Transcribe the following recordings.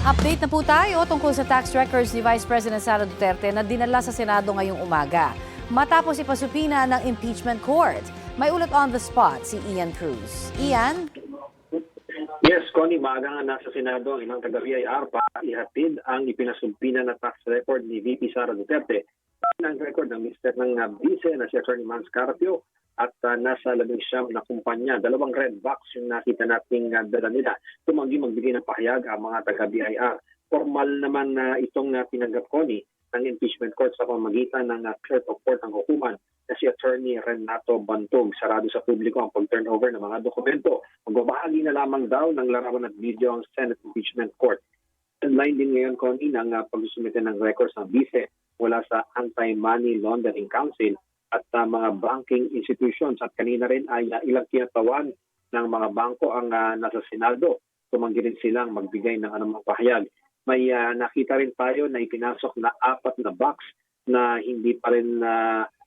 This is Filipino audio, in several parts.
Update na po tayo tungkol sa tax records ni Vice President Sara Duterte na dinala sa Senado ngayong umaga. Matapos ipasupina ng impeachment court. May ulat on the spot si Ian Cruz. Ian? Yes, Connie, maaga nga nasa Senado ang ilang taga-BIR para ihatid ang ipinasumpina na tax record ni VP Sara Duterte. Ang record ng Mr. ng Vice na si Atty. Mans Carpio at nasa 19 na kumpanya. 2 red box yung nakita nating dala nila. Tumanggi magbigay ng pahayag ang mga taga-BIR. Formal naman na itong tinanggap, Connie, ng impeachment court sa pamamagitan ng clerk of court ng hukuman na si Attorney Renato Bantog. Sarado sa publiko ang pag-turnover ng mga dokumento. Magbabahagi na lamang daw ng larawan at video ang Senate Impeachment Court. Online din ngayon, Connie, ng pag-sumite ng records ng vice mula sa Anti-Money Laundering Council at mga banking institutions. At kanina rin ay ilang kinatawan ng mga bangko ang nasa Senado. Tumanggi rin silang magbigay ng anumang pahayag. May nakita rin tayo na ipinasok na 4 na box na hindi pa rin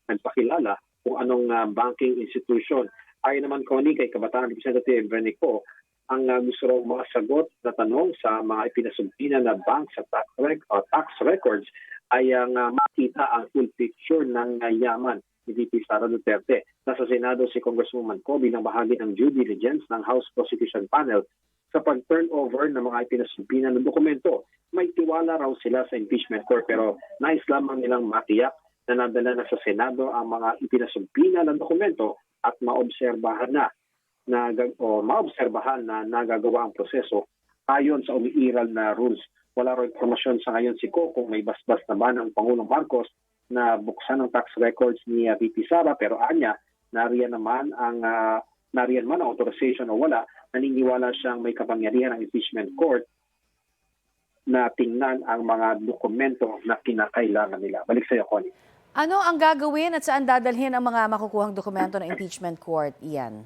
nagpakilala kung anong banking institution. Ayon naman, Connie, kay Kabataan Representative Brenico, ang gusto raw masagot na tanong sa mga ipinasumpina na bank sa tax records ay makita ang full picture ng yaman ni VP Sara Duterte. Nasa Senado si Congresswoman Co bilang bahagi ng due diligence ng House Prosecution Panel sa pag-turnover ng mga ipinasumpina ng dokumento. May tiwala raw sila sa impeachment court pero nais lamang nilang matiyak na nadala na sa Senado ang mga ipinasumpina ng dokumento at maobserbahan na nagagawa ang proseso ayon sa umiiral na rules. Wala raw informasyon sa ngayon si Co kung may basbas na ba ng Pangulong Marcos na buksan ang tax records ni VP Sara, pero anya, nariyan man ang authorization o wala, naniniwala siyang may kapangyarihan ng impeachment court na tingnan ang mga dokumento na kinakailangan nila. Balik sa iyo, Connie. Ano ang gagawin at saan dadalhin ang mga makukuhang dokumento ng impeachment court, Ian?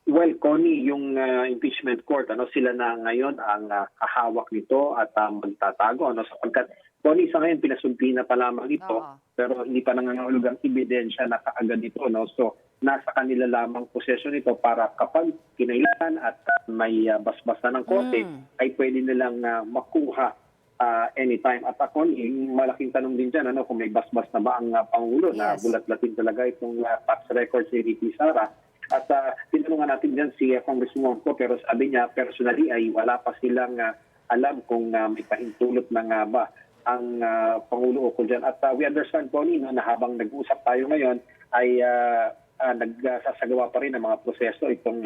Well, Connie, yung impeachment court, sila na ngayon ang kahawak nito at magtatago. Sapagkat, Connie, sa ngayon, pinasumpina pa lamang ito, pero hindi pa nangangahulog ang ebidensya na kaagad ito. So, nasa kanila lamang posesyon ito para kapag kinailangan at may basbasa ng korte, ay pwede nilang makuha anytime. At ako, malaking tanong din dyan, kung may basbas na ba ang Pangulo na bulat-latin talaga itong tax records ni VP Sara. At tinanungan natin dyan si Congresswoman Co, pero sabi niya, personally ay wala pa silang alam kung may pahintulot na nga ba ang Pangulo ko dyan. At we understand, Connie, na habang nag-uusap tayo ngayon ay nagsasagawa pa rin ng mga proseso itong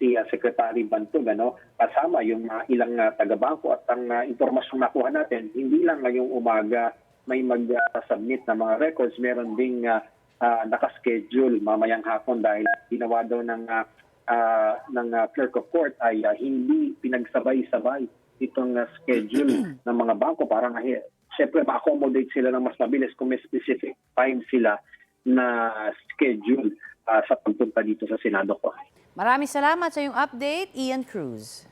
si Secretary Bantog, kasama yung ilang taga-bangko at ang impormasyong nakuha natin, hindi lang ngayong umaga may mag-submit na mga records, meron ding nakaschedule mamayang hapon dahil ginawa daw ng clerk of court ay hindi pinagsabay-sabay itong schedule ng mga bangko para siyempre ma-accommodate sila ng mas mabilis kung may specific time sila na schedule sa pagpunta dito sa Senado ko. Maraming salamat sa iyong update, Ian Cruz.